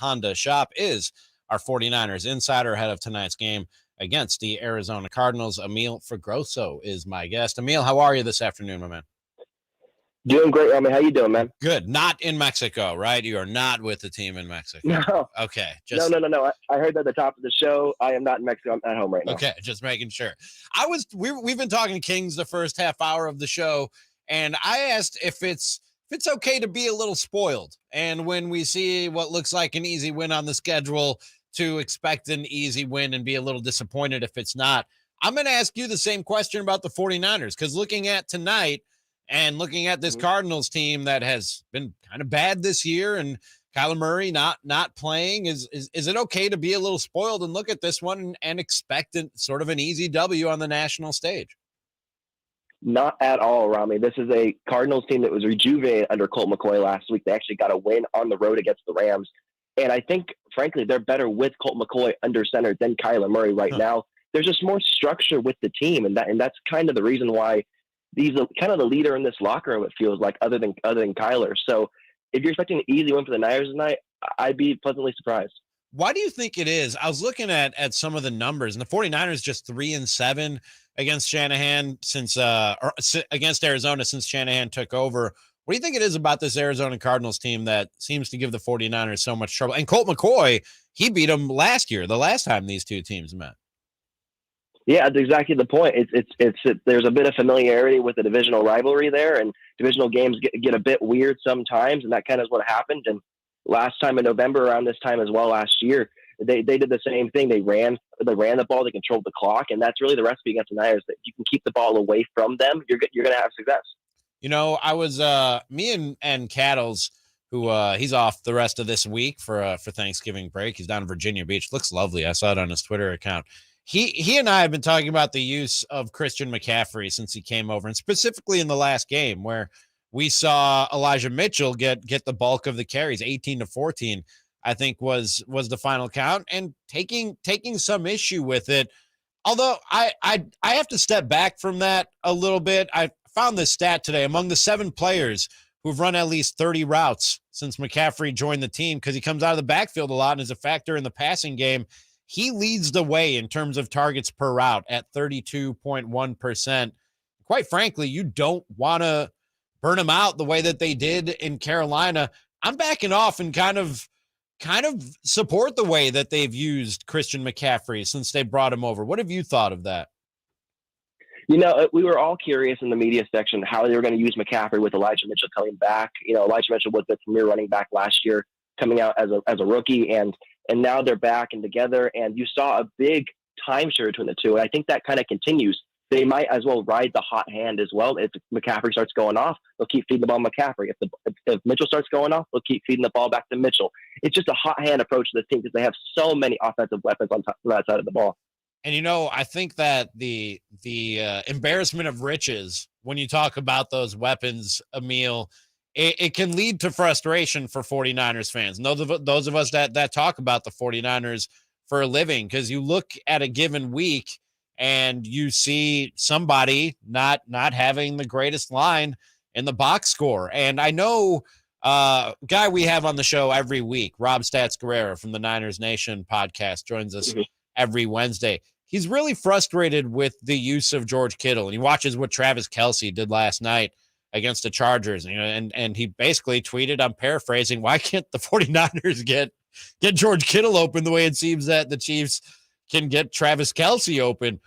Honda shop, is our 49ers insider ahead of tonight's game against the Arizona Cardinals. Amil Fragoso is my guest. Amil, how are you this afternoon, my man? Doing great, Roman. How you doing, man? Good. Not in Mexico, right? You are not with the team in Mexico. No. Okay. No. I heard at the top of the show. I am not in Mexico. I'm at home right now. Okay, just making sure. We've been talking Kings the first half hour of the show, and I asked if it's okay to be a little spoiled, and when we see what looks like an easy win on the schedule, to expect an easy win and be a little disappointed if it's not. I'm going to ask you the same question about the 49ers, because looking at tonight and looking at this Cardinals team that has been kind of bad this year, and Kyler Murray not playing, is it okay to be a little spoiled and look at this one and expect sort of an easy W on the national stage? Not at all, Rami. This is a Cardinals team that was rejuvenated under Colt McCoy last week. They actually got a win on the road against the Rams. And I think, frankly, they're better with Colt McCoy under center than Kyler Murray right now. There's just more structure with the team, and that's kind of the reason why he's kind of the leader in this locker room, it feels like, other than Kyler. So if you're expecting an easy win for the Niners tonight, I'd be pleasantly surprised. Why do you think it is? I was looking at some of the numbers, and the 49ers just 3-7 against Shanahan against Arizona since Shanahan took over. What do you think it is about this Arizona Cardinals team that seems to give the 49ers so much trouble? And Colt McCoy, he beat them last year, the last time these two teams met. Yeah, that's exactly the point. There's a bit of familiarity with the divisional rivalry there, and divisional games get a bit weird sometimes, and that kind of is what happened. And last time in November, around this time as well last year, they did the same thing. They ran the ball, they controlled the clock, and that's really the recipe against the Niners. That you can keep the ball away from them, you're going to have success. You know, I was me and Cattles, who he's off the rest of this week for Thanksgiving break. He's down in Virginia Beach. Looks lovely. I saw it on his Twitter account. He and I have been talking about the use of Christian McCaffrey since he came over, and specifically in the last game where we saw Elijah Mitchell get the bulk of the carries, 18-14, I think was the final count, and taking some issue with it. Although I have to step back from that a little bit. I found this stat today. Among the 7 players who've run at least 30 routes since McCaffrey joined the team, because he comes out of the backfield a lot and is a factor in the passing game, he leads the way in terms of targets per route at 32.1%. Quite frankly, you don't want to burn him out the way that they did in Carolina. I'm backing off and kind of support the way that they've used Christian McCaffrey since they brought him over. What have you thought of that? You know, we were all curious in the media section how they were going to use McCaffrey with Elijah Mitchell coming back. You know, Elijah Mitchell was the premier running back last year, coming out as a rookie, and now they're back and together, and you saw a big timeshare between the two, and I think that kind of continues. They might as well ride the hot hand as well. If McCaffrey starts going off, they'll keep feeding the ball to McCaffrey. If Mitchell starts going off, they'll keep feeding the ball back to Mitchell. It's just a hot hand approach to this team because they have so many offensive weapons on that side of the ball. And, you know, I think that the embarrassment of riches, when you talk about those weapons, Amil, it can lead to frustration for 49ers fans. And those of us that talk about the 49ers for a living, because you look at a given week and you see somebody not having the greatest line in the box score. And I know guy we have on the show every week, Rob Stats Guerrero from the Niners Nation podcast, joins us every Wednesday. He's really frustrated with the use of George Kittle, and he watches what Travis Kelce did last night against the Chargers. You know, and he basically tweeted, I'm paraphrasing, why can't the 49ers get George Kittle open the way it seems that the Chiefs can get Travis Kelce open?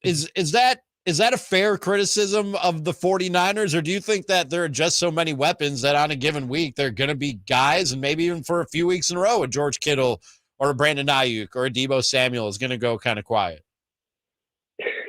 Is that a fair criticism of the 49ers, or do you think that there are just so many weapons that on a given week they're going to be guys, and maybe even for a few weeks in a row, a George Kittle or a Brandon Ayuk or a Deebo Samuel is going to go kind of quiet?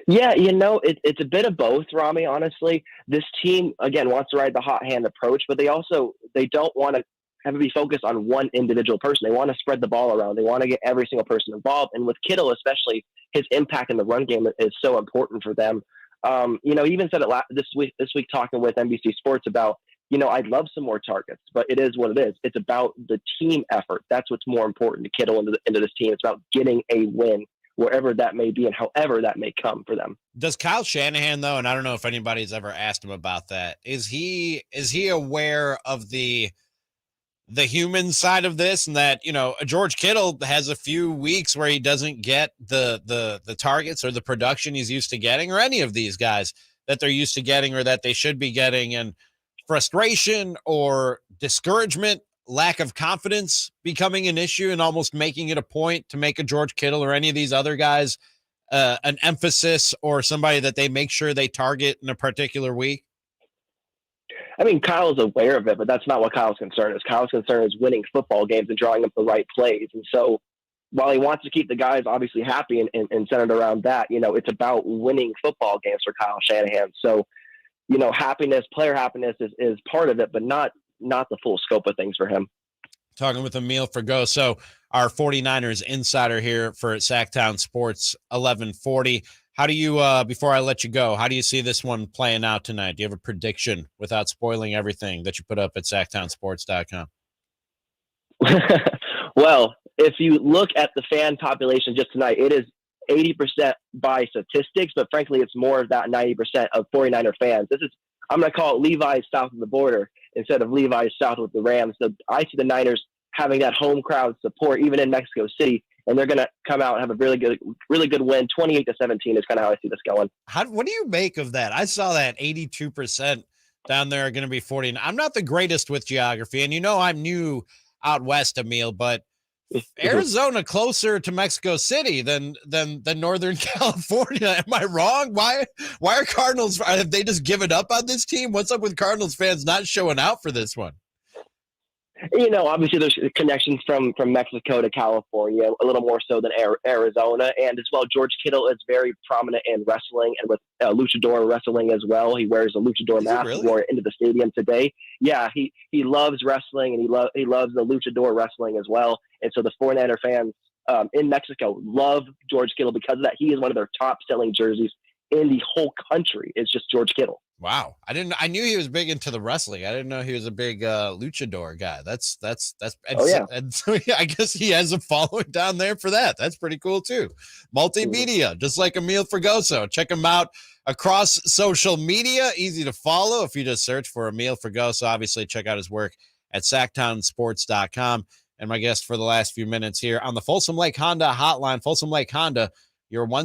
Yeah, you know, it's a bit of both, Rami, honestly. This team, again, wants to ride the hot hand approach, but they don't want to have to be focused on one individual person. They want to spread the ball around. They want to get every single person involved. And with Kittle, especially, his impact in the run game is so important for them. You know, he even said it this week talking with NBC Sports about, you know, I'd love some more targets, but it is what it is. It's about the team effort. That's what's more important to Kittle into this team. It's about getting a win, wherever that may be and however that may come for them. Does Kyle Shanahan, though, and I don't know if anybody's ever asked him about that, is he aware of the the human side of this, and that, George Kittle has a few weeks where he doesn't get the targets or the production he's used to getting, or any of these guys that they're used to getting or that they should be getting, and frustration or discouragement, lack of confidence becoming an issue and almost making it a point to make a George Kittle or any of these other guys an emphasis or somebody that they make sure they target in a particular week? I mean, Kyle's aware of it, but that's not what Kyle's concern is. Kyle's concern is winning football games and drawing up the right plays. And so while he wants to keep the guys obviously happy and centered around that, it's about winning football games for Kyle Shanahan. So, happiness, player happiness is part of it, but not the full scope of things for him. Talking with Amil Fragoso, our 49ers insider here for Sactown Sports 1140. How do you, before I let you go, how do you see this one playing out tonight? Do you have a prediction without spoiling everything that you put up at SactownSports.com? Well, if you look at the fan population just tonight, it is 80% by statistics, but frankly, it's more of that 90% of 49er fans. I'm going to call it Levi's south of the border instead of Levi's south with the Rams. So I see the Niners having that home crowd support, even in Mexico City, and they're going to come out and have a really good win. 28-17 is kind of how I see this going. What do you make of that? I saw that 82% down there are going to be 49. I'm not the greatest with geography, and I'm new out west, Amil, but Arizona closer to Mexico City than Northern California. Am I wrong? Why are Cardinals? Have they just given up on this team? What's up with Cardinals fans not showing out for this one? Obviously there's connections from Mexico to California, a little more so than Arizona. And as well, George Kittle is very prominent in wrestling and with luchador wrestling as well. He wears a luchador mask. Really? He wore it into the stadium today. Yeah, he loves wrestling, and he loves the luchador wrestling as well. And so the 49er fans in Mexico love George Kittle because of that. He is one of their top selling jerseys in the whole country. It's just George Kittle. Wow. I knew he was big into the wrestling. I didn't know he was a big luchador guy. That's and so I guess he has a following down there for that. That's pretty cool too. Multimedia, just like Amil Fragoso. Check him out across social media. Easy to follow if you just search for Amil Fragoso. Obviously, check out his work at SactownSports.com. And my guest for the last few minutes here on the Folsom Lake Honda Hotline. Folsom Lake Honda, your one